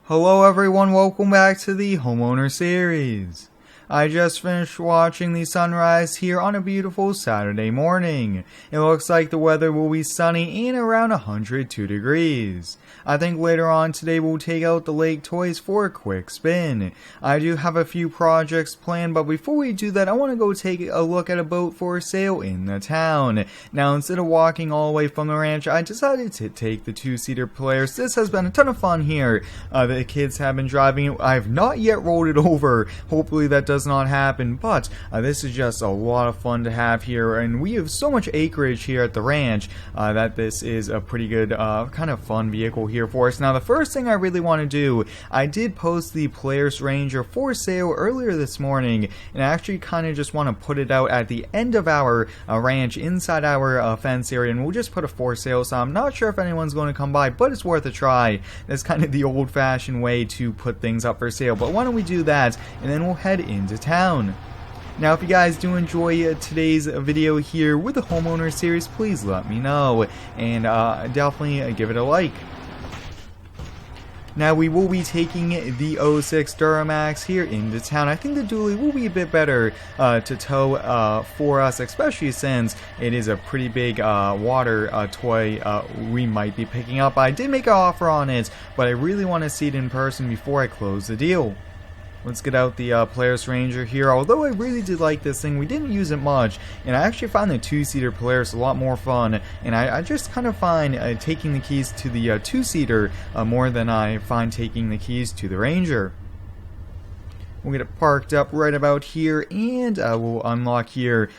Hello everyone, welcome back to the Homeowner series. I just finished watching the sunrise here on a beautiful Saturday morning. It looks like the weather will be sunny and around 102 degrees. I think later on today we'll take out the lake toys for a quick spin. I do have a few projects planned, but before we do that, I want to go take a look at a boat for sale in the town. Now, instead of walking all the way from the ranch, I decided to take the two-seater Polaris. This has been a ton of fun here. The kids have been driving it. I have not yet rolled it over. Hopefully that does not happen, but this is just a lot of fun to have here, and we have so much acreage here at the ranch that this is a pretty good kind of fun vehicle here for us. Now, the first thing I really want to do, I did post the Polaris Ranger for sale earlier this morning, and I actually kind of just want to put it out at the end of our ranch inside our fence area, and we'll just put a for sale sign. I'm not sure if anyone's going to come by, but it's worth a try. That's kind of the old-fashioned way to put things up for sale, but why don't we do that, and then we'll head into town. Now, if you guys do enjoy today's video here with the Homeowner series, please let me know, and definitely give it a like. Now, we will be taking the 06 Duramax here into town. I think the dually will be a bit better to tow for us, especially since it is a pretty big water toy we might be picking up. I did make an offer on it, but I really want to see it in person before I close the deal. Let's get out the Polaris Ranger here. Although I really did like this thing, we didn't use it much, and I actually find the two-seater Polaris a lot more fun, and I just kind of find taking the keys to the two-seater more than I find taking the keys to the Ranger. We'll get it parked up right about here, and we'll unlock here,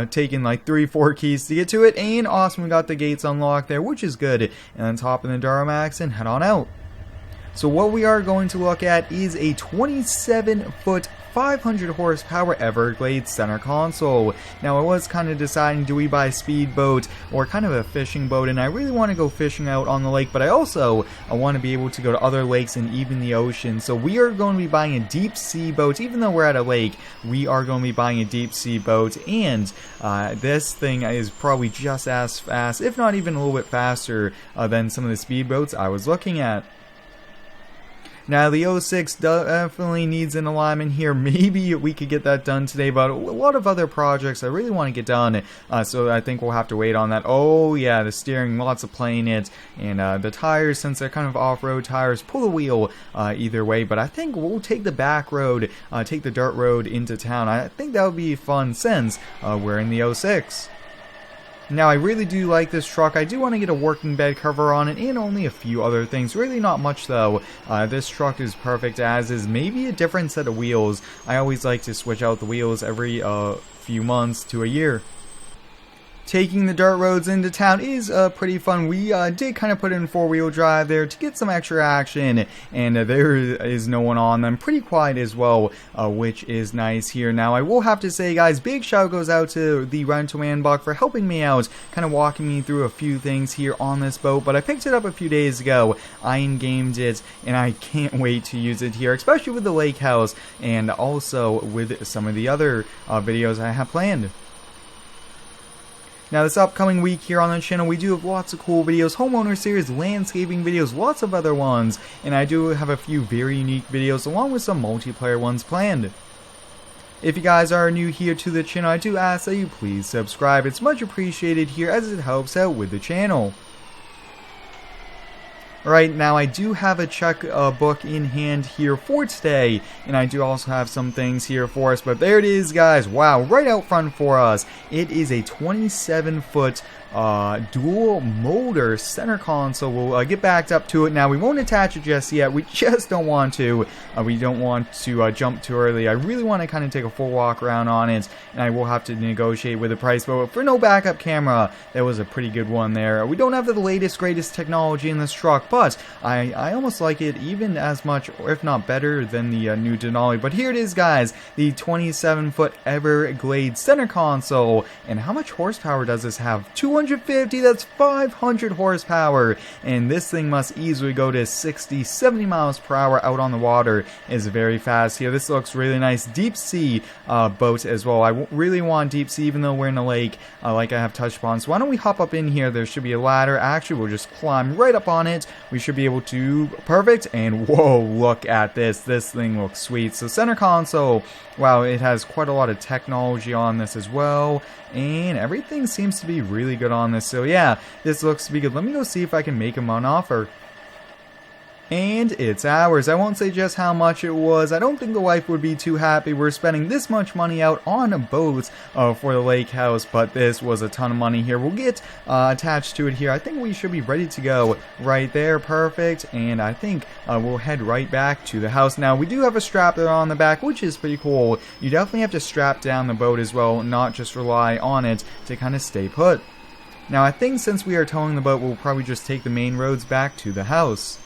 taking like 3-4 keys to get to it, and awesome, we got the gates unlocked there, which is good, and then hop in the Duramax and head on out. So what we are going to look at is a 27-foot 500 horsepower Everglades center console. Now, I was kind of deciding, do we buy a speedboat or kind of a fishing boat, and I really want to go fishing out on the lake, but I also want to be able to go to other lakes and even the ocean. So we are going to be buying a deep sea boat. Even though we're at a lake, we are going to be buying a deep sea boat, and this thing is probably just as fast, if not even a little bit faster than some of the speedboats I was looking at. Now, the 06 definitely needs an alignment here. Maybe we could get that done today, but a lot of other projects I really want to get done, so I think we'll have to wait on that. Oh, yeah, the steering, lots of playing it, and the tires, since they're kind of off-road tires, pull the wheel either way, but I think we'll take the back road, take the dirt road into town. I think that would be fun since we're in the 06. Now, I really do like this truck. I do want to get a working bed cover on it and only a few other things. Really not much, though. This truck is perfect as is. Maybe a different set of wheels. I always like to switch out the wheels every few months to a year. Taking the dirt roads into town is pretty fun. We did kind of put in four-wheel drive there to get some extra action, and there is no one on them. Pretty quiet as well, which is nice here. Now, I will have to say, guys, big shout goes out to the rental man Buck for helping me out, kind of walking me through a few things here on this boat, but I picked it up a few days ago. I in-gamed it, and I can't wait to use it here, especially with the lake house, and also with some of the other videos I have planned. Now, this upcoming week here on the channel, we do have lots of cool videos, Homeowner series, landscaping videos, lots of other ones, and I do have a few very unique videos along with some multiplayer ones planned. If you guys are new here to the channel, I do ask that you please subscribe. It's much appreciated here as it helps out with the channel. Alright, now I do have a checkbook in hand here for today, and I do also have some things here for us, but there it is, guys. Wow, right out front for us. It is a 27-foot dual motor center console. We'll get backed up to it now. We won't attach it just yet. We just don't want to. We don't want to jump too early. I really want to kind of take a full walk around on it, and I will have to negotiate with the price, but for no backup camera, that was a pretty good one there. We don't have the latest, greatest technology in this truck, but I almost like it even as much, or if not better, than the new Denali. But here it is, guys, the 27-foot Everglades center console. And how much horsepower does this have? 200 250, that's 500 horsepower, and this thing must easily go to 60, 70 miles per hour out on the water. Is very fast here. This looks really nice. Deep sea boat as well. I really want deep sea even though we're in a lake like I have touched upon. So why don't we hop up in here? There should be a ladder. Actually, we'll just climb right up on it. We should be able to, perfect, and whoa, look at this. This thing looks sweet. So center console, wow, it has quite a lot of technology on this as well, and everything seems to be really good on this. So yeah, this looks to be good. Let me go see if I can make him an offer. And it's ours. I won't say just how much it was. I don't think the wife would be too happy we're spending this much money out on a boat for the lake house, but this was a ton of money here. We'll get attached to it here. I think we should be ready to go right there. Perfect. And I think we'll head right back to the house. Now, we do have a strap there on the back, which is pretty cool. You definitely have to strap down the boat as well, not just rely on it to kind of stay put. Now, I think since we are towing the boat, we'll probably just take the main roads back to the house.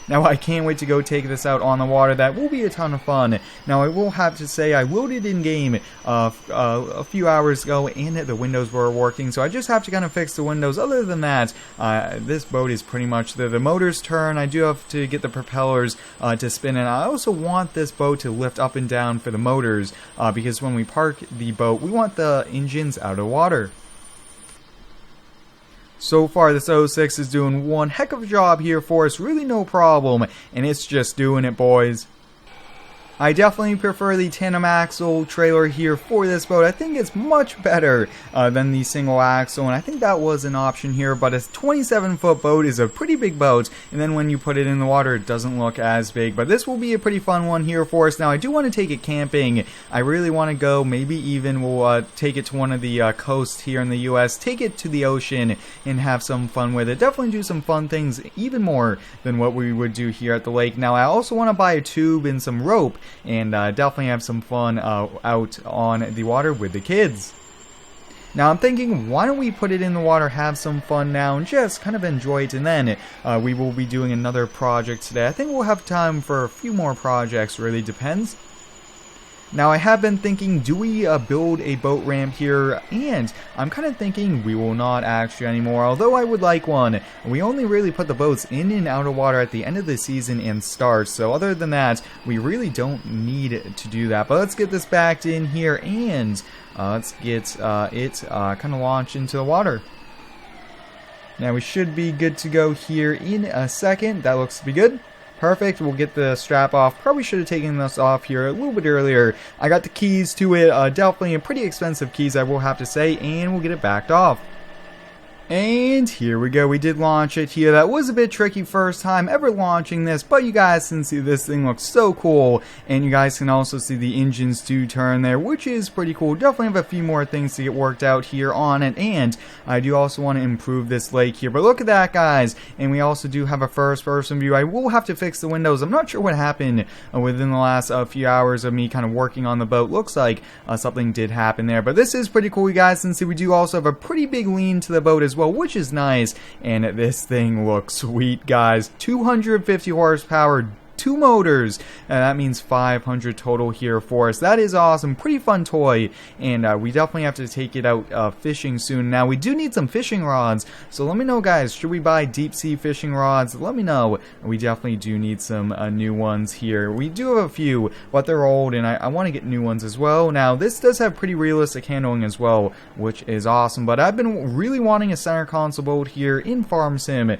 Now, I can't wait to go take this out on the water. That will be a ton of fun. Now, I will have to say I loaded in-game a few hours ago, and the windows were working, so I just have to kind of fix the windows. Other than that, this boat is pretty much there. The motors turn. I do have to get the propellers to spin, and I also want this boat to lift up and down for the motors, because when we park the boat, we want the engines out of water. So far, this 06 is doing one heck of a job here for us, really no problem, and it's just doing it, boys. I definitely prefer the tandem axle trailer here for this boat. I think it's much better than the single axle, and I think that was an option here, but a 27-foot boat is a pretty big boat, and then when you put it in the water, it doesn't look as big, but this will be a pretty fun one here for us. Now, I do want to take it camping. I really want to go, maybe even we'll take it to one of the coasts here in the US, take it to the ocean, and have some fun with it. Definitely do some fun things, even more than what we would do here at the lake. Now, I also want to buy a tube and some rope, and definitely have some fun out on the water with the kids. Now I'm thinking, why don't we put it in the water, have some fun now, and just kind of enjoy it, and then we will be doing another project today. I think we'll have time for a few more projects, really depends. Now I have been thinking, do we build a boat ramp here? And I'm kind of thinking we will not actually anymore, although I would like one. We only really put the boats in and out of water at the end of the season and start, so other than that, we really don't need to do that. But let's get this backed in here, and let's get it kind of launched into the water. Now we should be good to go here in a second. That looks to be good. Perfect, we'll get the strap off. Probably should have taken this off here a little bit earlier. I got the keys to it, definitely pretty expensive keys I will have to say, and we'll get it backed off. And here we go, we did launch it here. That was a bit tricky first time ever launching this, but you guys can see this thing looks so cool, and you guys can also see the engines do turn there, which is pretty cool. Definitely have a few more things to get worked out here on it, and I do also want to improve this lake here. But look at that, guys, and we also do have a first-person view. I will have to fix the windows. I'm not sure what happened within the last few hours of me kind of working on the boat. Looks like something did happen there, but this is pretty cool, you guys can see. We do also have a pretty big lean to the boat as well, which is nice, and this thing looks sweet, guys. 250 horsepower, 2 motors, and that means 500 total here for us. That is awesome. Pretty fun toy, and we definitely have to take it out fishing soon. Now, we do need some fishing rods, so let me know, guys. Should we buy deep sea fishing rods? Let me know. We definitely do need some new ones here. We do have a few, but they're old, and I want to get new ones as well. Now, this does have pretty realistic handling as well, which is awesome, but I've been really wanting a center console boat here in Farm Sim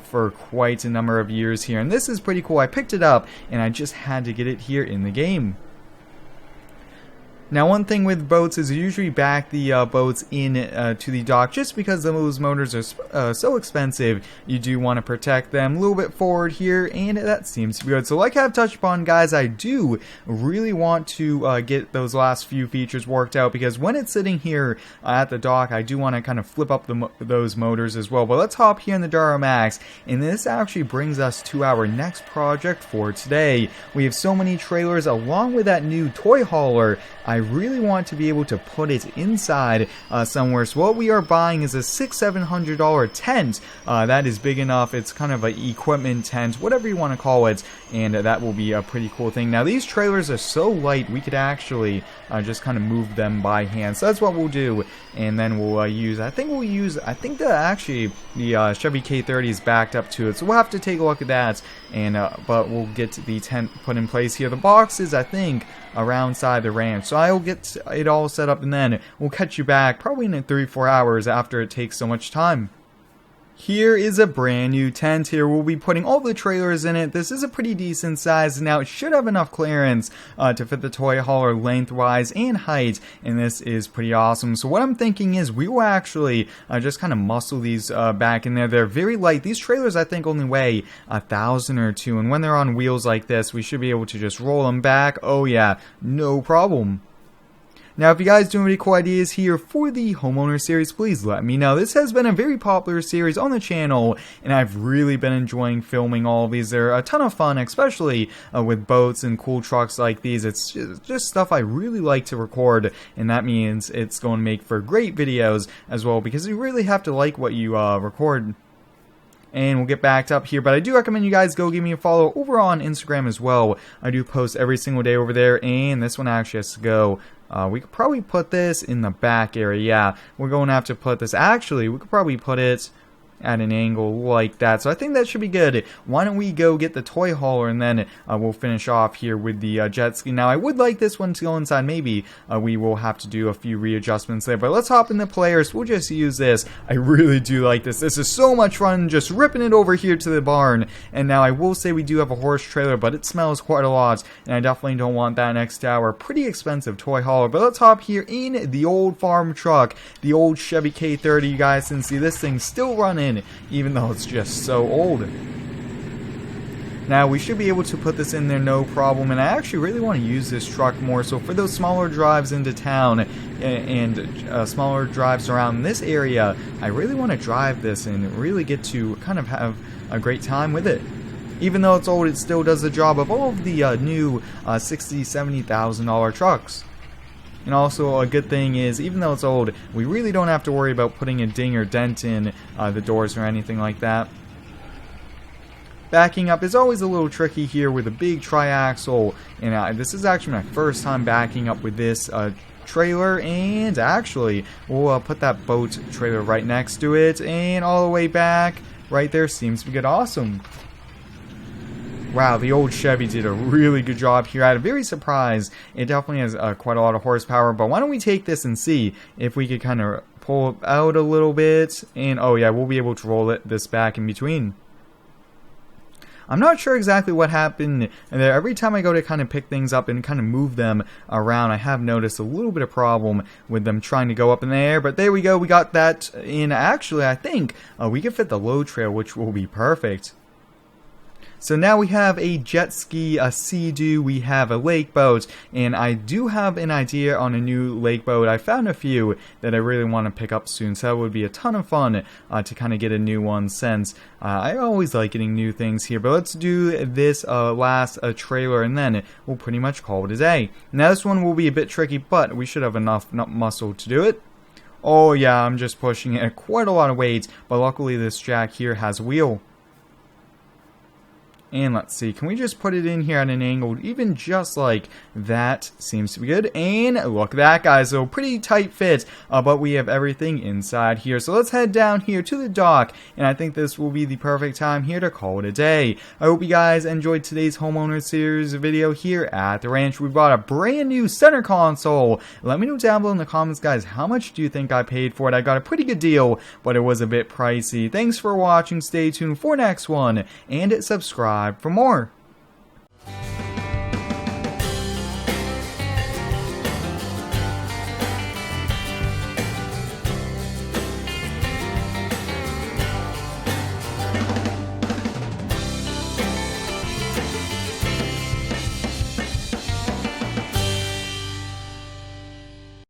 for quite a number of years here, and this is pretty cool. I picked it up, and I just had to get it here in the game. Now, one thing with boats is you usually back the boats in to the dock just because those motors are so expensive. You do want to protect them a little bit forward here, and that seems to be good. So like I've touched upon, guys, I do really want to get those last few features worked out, because when it's sitting here at the dock, I do want to kind of flip up those motors as well. But let's hop here in the Duramax, and this actually brings us to our next project for today. We have so many trailers along with that new toy hauler. I really want to be able to put it inside somewhere. So what we are buying is a $600-700 tent. That is big enough. It's kind of an equipment tent, whatever you want to call it, and that will be a pretty cool thing. Now these trailers are so light, we could actually just kind of move them by hand. So that's what we'll do, and then we'll I think that actually the Chevy K30 is backed up to it, so we'll have to take a look at that, and but we'll get the tent put in place here. The box is, I think, around side the ranch, so I'll get it all set up, and then we'll catch you back probably in 3-4 hours after it takes so much time. Here is a brand new tent. Here we'll be putting all the trailers in it. This is a pretty decent size. Now it should have enough clearance to fit the toy hauler lengthwise and height, and this is pretty awesome. So what I'm thinking is we will actually just kind of muscle these back in there. They're very light. These trailers I think only weigh 1,000 or 2, and when they're on wheels like this, we should be able to just roll them back. Oh yeah, no problem. Now, if you guys do have any cool ideas here for the Homeowner series, please let me know. This has been a very popular series on the channel, and I've really been enjoying filming all of these. They're a ton of fun, especially with boats and cool trucks like these. It's just stuff I really like to record, and that means it's going to make for great videos as well, because you really have to like what you record. And we'll get backed up here, but I do recommend you guys go give me a follow over on Instagram as well. I do post every single day over there, and this one actually has to go. We could probably put this in the back area. Yeah, we're going to have to put this. Actually, we could probably put it at an angle like that. So I think that should be good. Why don't we go get the toy hauler, and then we'll finish off here with the jet ski. Now I would like this one to go inside. Maybe we will have to do a few readjustments there, but let's hop in the players. We'll just use this. I really do like this. This is so much fun, just ripping it over here to the barn. And now I will say we do have a horse trailer, but it smells quite a lot, and I definitely don't want that next to our pretty expensive toy hauler. But let's hop here in the old farm truck, the old Chevy K30. You guys can see this thing's still running, even though it's just so old. Now we should be able to put this in there no problem, and I actually really want to use this truck more so for those smaller drives into town and smaller drives around this area. I really want to drive this and really get to kind of have a great time with it. Even though it's old, it still does the job of all of the new $60,000-$70,000 trucks. And also a good thing is, even though it's old, we really don't have to worry about putting a ding or dent in the doors or anything like that. Backing up is always a little tricky here with a big triaxle, and this is actually my first time backing up with this trailer, and actually we'll put that boat trailer right next to it, and all the way back right there seems to be good. Awesome. Wow, the old Chevy did a really good job here. I'm very surprised. It definitely has quite a lot of horsepower, but why don't we take this and see if we could kind of pull it out a little bit, and oh yeah, we'll be able to roll this back in between. I'm not sure exactly what happened there. Every time I go to kind of pick things up and kind of move them around, I have noticed a little bit of problem with them trying to go up in the air, but there we go. We got that in. Actually, I think we can fit the load trail, which will be perfect. So now we have a jet ski, a sea-doo, we have a lake boat, and I do have an idea on a new lake boat. I found a few that I really want to pick up soon, so that would be a ton of fun to kind of get a new one, since I always like getting new things here. But let's do this last trailer, and then we'll pretty much call it a day. Now this one will be a bit tricky, but we should have enough muscle to do it. Oh yeah, I'm just pushing it at quite a lot of weight, but luckily this jack here has a wheel. And let's see, can we just put it in here at an angle, even just like that? Seems to be good. And look at that, guys. So pretty tight fit, but we have everything inside here. So let's head down here to the dock, and I think this will be the perfect time here to call it a day. I hope you guys enjoyed today's Homeowner series video here at the ranch. We bought a brand new center console. Let me know down below in the comments, guys, how much do you think I paid for it? I got a pretty good deal, but it was a bit pricey. Thanks for watching. Stay tuned for next one, and subscribe for more.